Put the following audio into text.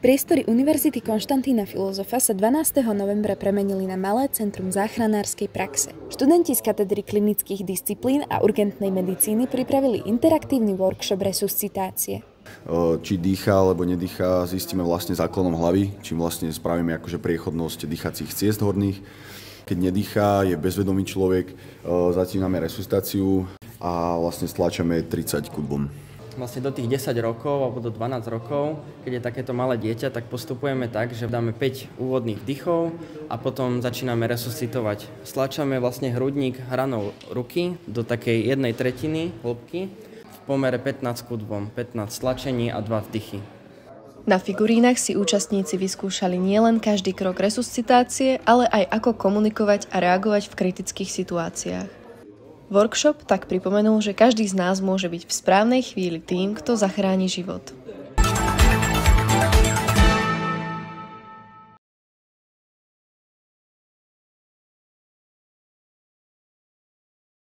Priestory Univerzity Konštantína Filozofa sa 12. novembra premenili na malé centrum záchranárskej praxe. Študenti z katedry klinických disciplín a urgentnej medicíny pripravili interaktívny workshop resuscitácie. Či dýcha alebo nedýcha, zistíme vlastne záklonom hlavy, čím vlastne spravíme akože priechodnosť dýchacích ciest horných. Keď nedýcha, je bezvedomý človek, začíname resuscitáciu a vlastne stlačame 30 kudbom. Vlastne do tých 10 rokov alebo do 12 rokov, keď je takéto malé dieťa, tak postupujeme tak, že dáme 5 úvodných vdychov a potom začíname resuscitovať. Stlačame vlastne hrudník hranou ruky do takej 1/3 hĺbky v pomere 15 k 2, 15 stlačení a 2 vdychy. Na figurínach si účastníci vyskúšali nielen každý krok resuscitácie, ale aj ako komunikovať a reagovať v kritických situáciách. Workshop tak pripomenul, že každý z nás môže byť v správnej chvíli tým, kto zachráni život.